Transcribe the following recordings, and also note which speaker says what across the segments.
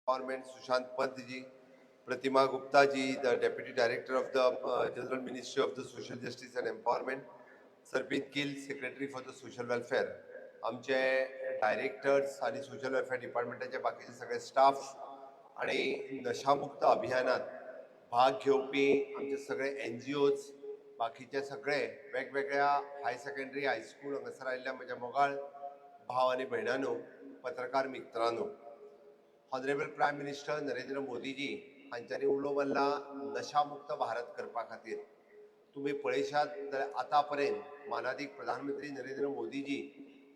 Speaker 1: Empowerment, Sushant Pant ji, Pratima Gupta ji, the Deputy Director of the General Ministry of the Social Justice and Empowerment, Sarbin Gill, Secretary for the Social Welfare, आमचे directors आणि social welfare डिपार्टमेंटाचे बाकीचे सगळे staff आणि नशामुक्त अभियानात भाग घेवपी आमचे सगळे NGOs, बाकीचे सगळे वेगवेगळ्या हाय सेकंडरी हायस्कूल हांगासर आयिल्ल्या म्हज्या मोगाळ भाव आणि भयणांनो, पत्रकार मित्रांनो, honourable prime minister Narendra Modi ji हांच्यांनी उलो मारला नशामुक्त भारत करपा खातीर. तुम्ही पळयशात जाल्यार आतां पर्यंत मानादीक प्रधानमंत्री नरेंद्र मोदी जी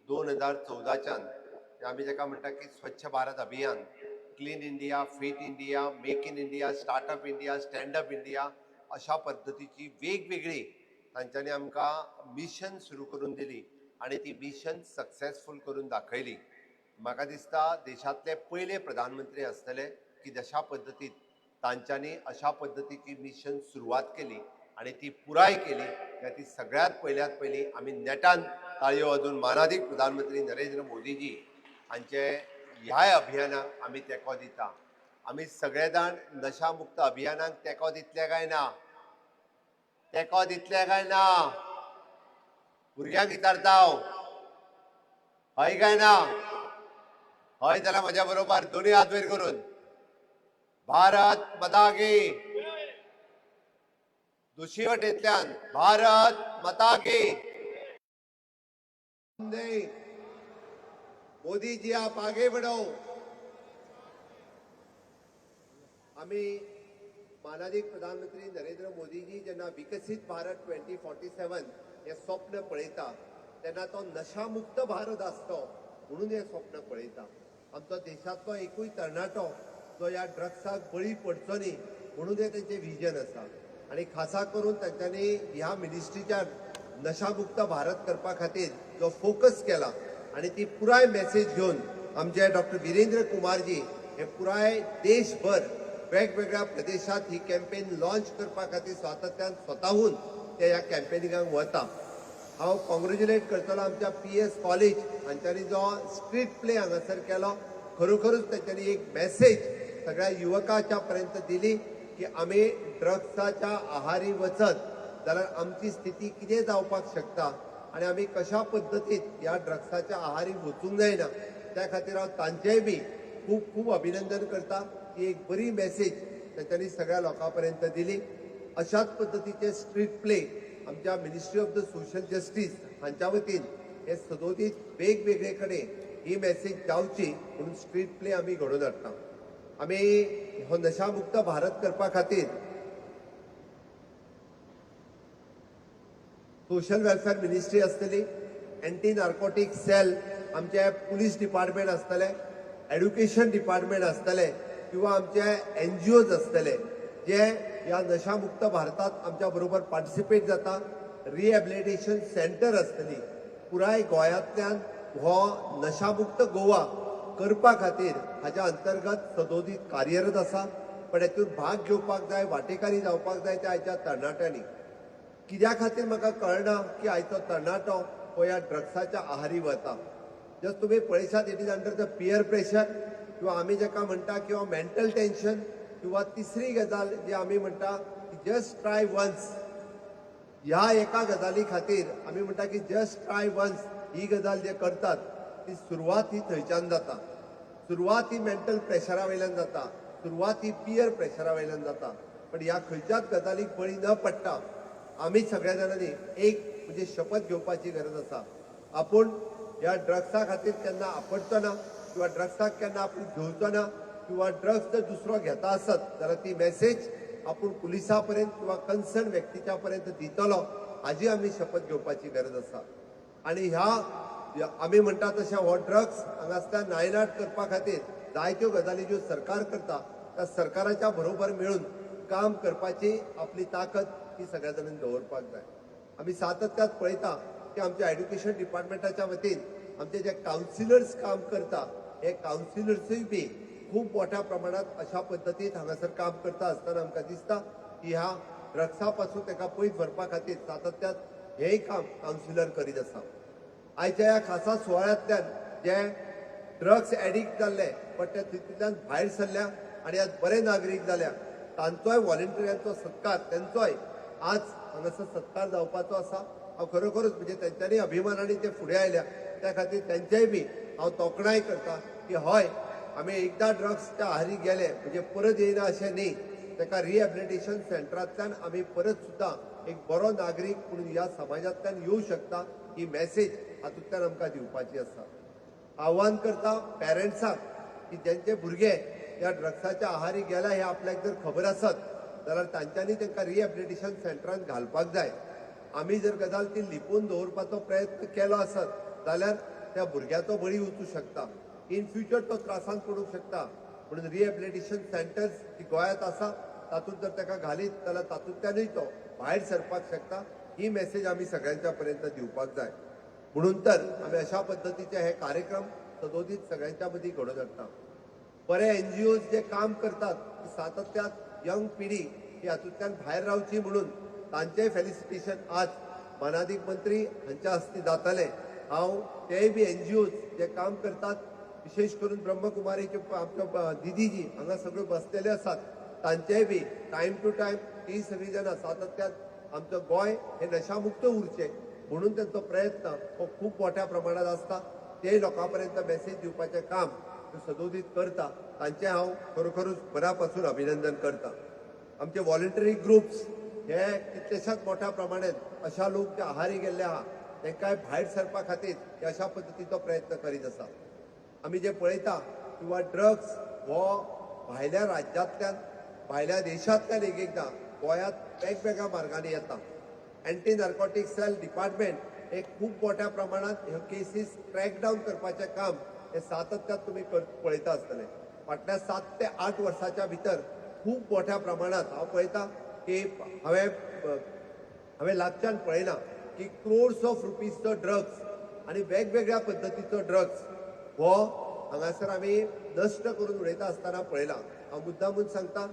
Speaker 1: 2014च्यान आमी जेका म्हणटा की स्वच्छ भारत अभियान, clean India, fit India, make in India, startup India, stand up India अशा पद्धतीची वेगवेगळी तांच्यांनी आमकां मिशन सुरू करून दिली आणि ती मिशन सक्सेसफूल करून दाखयली. म्हाका दिसता देशातले पयले प्रधानमंत्री आसतले की जशा पद्धतीत तांच्यांनी अशा पद्धतीची मिशन सुरवात केली आणि ती पुराय केली. ती सगळ्यात पयली आमी नेटान ताळयो वाजून मानादीक प्रधानमंत्री नरेंद्र मोदीजी हांचे ह्या अभियानाक आमी तेंको दिता. आमी सगळे जाण नशामुक्त अभियानाक तेंको दितले काय ना? तेंको दितले काय ना? भुरग्यांक विचारता हांव, हय काय ना? हय जाल्यार म्हज्या बरोबर दोन्ही हात वयर करून भारत माता की, दुसरी वटेंतल्यान भारत माता की. मोदी जी आप आगे बढ़ो. आम्ही माननीय प्रधानमंत्री नरेंद्र मोदीजी जेन्ना विकसित भारत 2047 हे स्वप्न पळयता तेन्ना तो नशामुक्त भारत आसतो म्हणून हे स्वप्न पळयता. आमचो देशातलो एकूय तरणाटो जो ह्या ड्रग्साक बळी पडचो न्ही म्हणून हे तेंचे विजन आसा. आणि खासा करून तांच्यांनी ह्या मिनिस्ट्रीच्या नशामुक्त भारत करपा खातीर जो फोकस केला आणि ती पुराय मेसेज घेऊन आमचे डॉक्टर वीरेंद्र कुमारजी हे पुराय देशभर वेगवेगळ्या प्रदेशात ही कॅम्पेन लॉन्च करपा खातीर सातत्यान स्वताहून ते ह्या कॅम्पेनिंगाक वता. हांव कॉंग्रेच्युलेट करतलो आमच्या PS कॉलेज हांच्यांनी जो स्ट्रीट प्ले हांगासर केलो. खरोखरूच तांच्यांनी एक मेसेज सगळ्या युवकाच्या पर्यंत दिली की आमी ड्रग्साच्या आहारी वचत जाल्यार आमची स्थिती कितें जावपाक शकता आणि आमी कशा पद्धतीत ह्या ड्रग्साच्या आहारी वचूंक जायना. त्या खातीर हांव तांचेय बी खूप खूप अभिनंदन करता की एक बरी मेसेज तांच्यांनी सगळ्या लोकां पर्यंत दिली. अशाच पद्धतीचे स्ट्रीट प्ले आमच्या ministry of the social justice हांच्या वतीन हे सदोदीत वेगवेगळे कडेन ही मेसेज जावची म्हणून स्ट्रीट प्ले आमी घडोवन हाडटा. आमी हो नशामुक्त भारत करपा खातीर सोशल वेलफेअर मिनिस्ट्री आसतली, एंटी नार्कोटिक सेल आमचे पुलीस डिपार्टमेंट आसतले, एड्युकेशन डिपार्टमेंट आसतले किंवा आमचे NGOs आसतले जे ह्या नशामुक्त भारतात आमच्या बरोबर पार्टिसिपेट जाता. रिहॅबिलिटेशन सेंटर आसतली. पुराय गोंयांतल्यान हो नशामुक्त गोवा करपा खातीर हाच्या अंतर्गत सदोदीत कार्यरत आसा. पण हेतून भाग घेवपाक जाय, वांटेकारी जावपाक जाय त्या आयच्या तरणाट्यांनी. कित्या खातीर म्हाका कळना की आयचो तरणाटो हो ह्या ड्रग्साच्या आहारी वता. जस्ट तुम्ही पळयशात it is under the peer pressure किंवा आमी जेका म्हणटा किंवा मेंटल टेन्शन किंवा तिसरी गजाल जी आमी म्हणटा की जस्ट ट्राय वन्स. ह्या एका गजाली खातीर आमी म्हणटा की जस्ट ट्राय वन्स ही गजाल जे करतात ती सुरवात ही थंयच्यान जाता. सुरवात ही मेंटल प्रेशरा वयल्यान जाता. सुरवात ही पियर प्रेशरा वयल्यान जाता. पण ह्या खंयच्याच गजालीक बळी न पडटा आमी सगळ्या जाणांनी एक म्हणजे शपथ घेवपाची गरज आसा. आपूण ह्या ड्रग्सा खातीर केन्ना आपडचो ना किंवा ड्रग्साक केन्ना आपूण घेवचो ना किंवा ड्रग्स जर दुसरो घेता आसत जाल्यार ती मेसेज आपूण पुलिसा पर्यंत किंवा कन्सर्न व्यक्तीच्या पर्यंत दितलो हाजी आमी शपथ घेवपाची गरज आसा. आणि ह्या आमी म्हणटा तशें हो ड्रग्स हांगासल्यान नायनाट करपा खातीर जायत्यो गजाली ज्यो सरकार करता त्या सरकाराच्या बरोबर मेळून काम करपाची आपली ताकद ही सगळ्या जाणांनी दवरपाक जाय. आमी सातत्यात पळयता की आमच्या एड्युकेशन डिपार्टमेंटाच्या वतीन आमचे जे कावन्सिलर्स काम करता हे कावन्सिलर्सूय बी खूप मोठ्या प्रमाणात अशा पद्धतीत हांगासर काम करता आसतना आमकां दिसता की ह्या ड्रग्सा पासून ताका पयस व्हरपा खातीर सातत्यात हेय काम कावन्सिलर करीत आसा. आयच्या ह्या खासा सुवाळ्यांतल्यान जे ड्रग्स एडिक्ट जाल्ले पण ते तितूंतल्यान भायर सरल्या आनी आज बरे नागरीक जाल्या तांचोय व्हॉलंटियरांचो सत्कार तेंचोय आज हांगासर सत्कार जावपाचो आसा। हांव खरोखरच म्हणजे तेंच्यांनी अभिमानाने ते फुडें आयल्या त्या खातीर तेंचेय बी हांव तोखणाय करता की हय आमी एकदां ड्रग्सच्या आहारी गेले म्हणजे परत येयना अशें न्ही, ताका रिहॅबिलिटेशन सेंटरांतल्यान आमी परत सुद्दां एक बरो नागरीक म्हणून ह्या समाजांतल्यान येवंक शकता ही मॅसेज हातूंतल्यान आमकां दिवपाची आसा। आव्हान करता पॅरंट्सांक की जेंचे भुरगे ह्या ड्रग्साच्या आहारी गेला हे आपल्याक जर खबर आसत जाल्यार तांच्यांनी तांकां रिहॅबिलिटेशन सेंटरांत घालपाक जाय। आमी जर गजाल ती लिपोवन दवरपाचो प्रयत्न केलो आसत जाल्यार त्या भुरग्याचो बळी वचूंक शकता, इन फ्युचर तो त्रासांत पडूंक शकता। म्हणून रिहॅबिलिटेशन सेंटर्स जी गोंयांत आसा तातूंत जर ताका घालीत जाल्यार तातूंतल्यानूय तो भायर सरपाक शकता। ही मॅसेज आमी सगळ्यांच्या पर्यंत दिवपाक जाय। म्हणून तर आमी अशा पद्दतीचे हे कार्यक्रम सदोदीत सगळ्यांच्या मदीं घडोवन हाडटा। बरे NGOs जे काम करतात ती सातत्यान यंग पिढी ही हातूंतल्यान भायर रावची म्हणून तांचेय फेलिसिटेशन आज मानाधीक मंत्री हांच्या हस्ते जातले। हांव तेय बी NGOs जे काम करतात विशेष करून ब्रह्मकुमारीचे आमच्या दिदीजी हांगा सगळे बसलेले आसात तांचेय बी टायम टू टायम ती सगळीं जाणां सातत्यान आमचो गोंय हे नशामुक्त उरचे म्हणून त्यांचो प्रयत्न हो खूप मोठ्या प्रमाणात आसता। ते लोकां पर्यंत मॅसेज दिवपाचें काम सदोदीत करता तांचे हांव खरोखरूच मनापासून अभिनंदन करता। आमचे व्हॉलंटरी ग्रुप्स हे कितलेशाच मोठ्या प्रमाणात अशा लोक जे आहारी गेल्ले आहा तांकांय भायर सरपा खातीर हे अशा पद्दतीचो प्रयत्न करीत आसा। आमी जे पळयता किंवा ड्रग्स हो भायल्या राज्यांतल्यान भायल्या देशांतल्यान एकदां गोंयांत वेगवेगळ्या मार्गांनी येता। एंटी नार्कोटीक सेल डिपार्टमेंट हे खूप मोठ्या प्रमाणात ह्यो केसीस ट्रॅक डावन करपाचें काम हे सातत्यान तुमी पळयता आसतले। फाटल्या 7 ते 8 वर्साच्या भितर खूप मोठ्या प्रमाणात हांव पळयता की हांवें लागच्यान पळयना की क्रोड्स ऑफ रुपीजचो ड्रग्स आनी वेगवेगळ्या पद्दतीचो ड्रग्स हो हांगासर आमी नश्ट करून उडयता आसतना पळयला। हांव मुद्दामून सांगता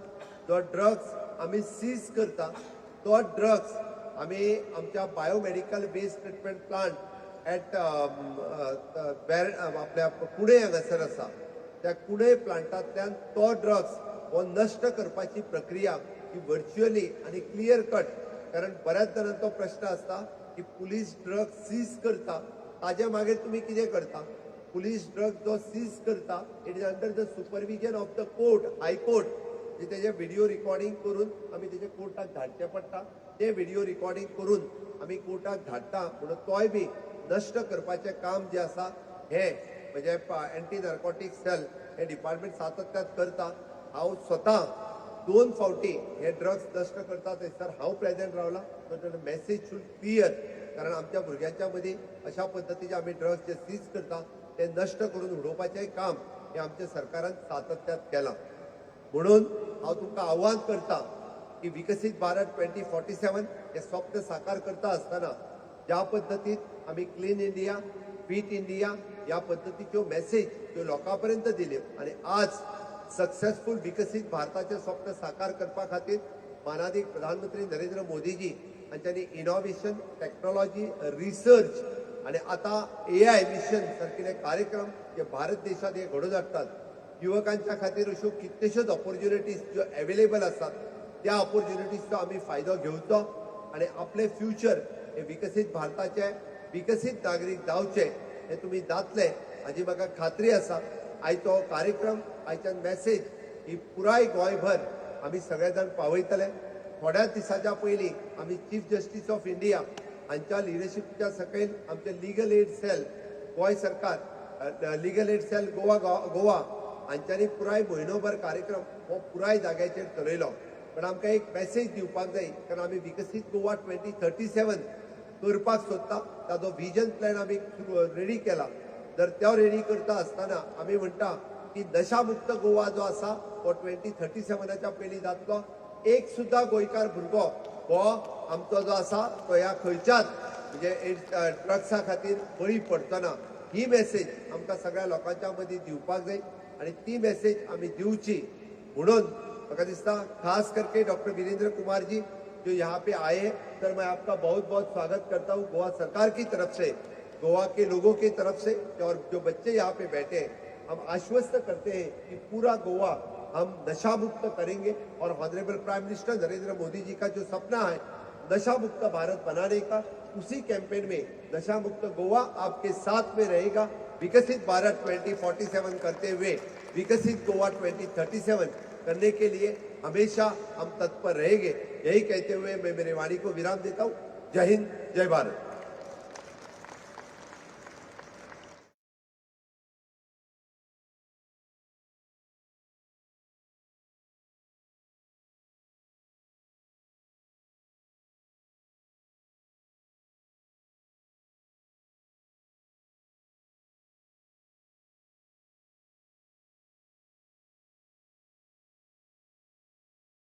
Speaker 1: जो ड्रग्स आमी सीज करता तो ड्रग्स आमी आमच्या biomedical based treatment plant at आपल्या कुडे हांगासर आसा त्या कुडे प्लांटांतल्यान तो ड्रग्स हो नश्ट करपाची प्रक्रिया ही व्हर्च्युअली आनी क्लियर कट, कारण बऱ्याच जाणांचो प्रश्न आसता की पुलीस ड्रग्स सीज करता ताजे मागीर तुमी कितें करता। पुलीस ड्रग्स जो सीज करता it is under the supervision of the court, high court, जे तेजे व्हिडिओ रिकॉर्डिंग करून आमी तेजे कोर्टाक धाडचे पडटा। ते व्हिडिओ रिकॉर्डिंग करून आमी कोर्टाक धाडटा म्हणून तोय बी नश्ट करपाचें काम जे आसा हे म्हणजे एंटी नार्कोटीक सेल हे डिपार्टमेंट सातत्यान करता। हांव स्वता 2 फावटी हे ड्रग्स नश्ट करता थंयसर हांव प्रेजेंट रावला। मॅसेज शूड क्लियर, कारण आमच्या भुरग्यांच्या मदीं अशा पद्दतीचे आमी ड्रग्स जे सीज करता ते नश्ट करून उडोवपाचें काम हे आमच्या सरकारान सातत्यान केलां। म्हणून हांव तुमकां आव्हान करता की विकसीत भारत 2047 हे स्वप्न साकार करता आसतना ज्या पद्दतीन आमी क्लीन इंडिया, फिट इंडिया ह्या पद्दतीच्यो मॅसेज त्यो लोकां पर्यंत दिल्यो आनी आज सक्सेसफूल विकसीत भारताचें स्वप्न साकार करपा खातीर मानाधीक प्रधानमंत्री नरेंद्र मोदीजी हांच्यांनी इनोव्हेशन, टेक्नॉलॉजी, रिसर्च आणि आता AI मिशन सारखे कार्यक्रम जे भारत देशात हे घडोवन हाडटात। युवकांच्या खातीर अश्यो कितल्योश्योच ऑपॉर्च्युनिटीज ज्यो अवेलेबल आसात त्या ऑपॉर्च्युनिटीजचो आमी फायदो घेवचो आणि आपले फ्युचर हे विकसीत भारताचे विकसीत नागरीक जावचे हे तुमी जातले हाची म्हाका खात्री आसा। आयचो कार्यक्रम आयच्यान मॅसेज ही पुराय गोंयभर आमी सगळे जाण पावयतले। थोड्याच दिसाच्या पयलीं आमी चीफ जस्टीस ऑफ इंडिया हांच्या लिडरशिपच्या सकयल आमचे लिगल एड सेल गोंय सरकार, लिगल एड सेल गोवा हांच्यांनी पुराय म्हयनोभर कार्यक्रम हो पुराय जाग्याचेर चलयलो। पण आमकां एक मॅसेज दिवपाक जाय, कारण आमी विकसीत गोवा 2037 करपाक सोदता। ताजो विजन प्लॅन आमी रेडी केला। जर तो रेडी करता आसतना आमी म्हणटा की नशामुक्त गोवा जो आसा तो 2037च्या पयलीं जातलो। एक सुद्धा गोंयकार भुरगो हो आमचो जो आसा तो ह्या खंयच्याच म्हणजे ड्रग्सा खातीर बळी पडचो ना। ही मॅसेज आमकां सगळ्या लोकांच्या मदीं दिवपाक जाय आणि ती मॅसेज आमी दिवची म्हणून म्हाका दिसता खास करके डॉक्टर वीरेंद्र कुमार जी जो यहाँ पे आए, सर मैं आपका बहुत बहुत स्वागत करता हूँ गोवा सरकार की तरफ से, गोवा के लोगों की तरफ से और जो बच्चे यहाँ पे बैठे हम आश्वस्त करते हैं कि पूरा गोवा हम नशा मुक्त करेंगे और honourable prime minister Narendra Modi ji का जो सपना है नशा मुक्त भारत बनाने का, उसी कैंपेन में नशा मुक्त गोवा आपके साथ में रहेगा। विकसित भारत 2047 करते हुए विकसित गोवा 2037 करने के लिए हमेशा हम तत्पर रहेंगे। यही कहते हुए मैं मेरी वाणी को विराम देता हूँ। जय हिंद, जय भारत।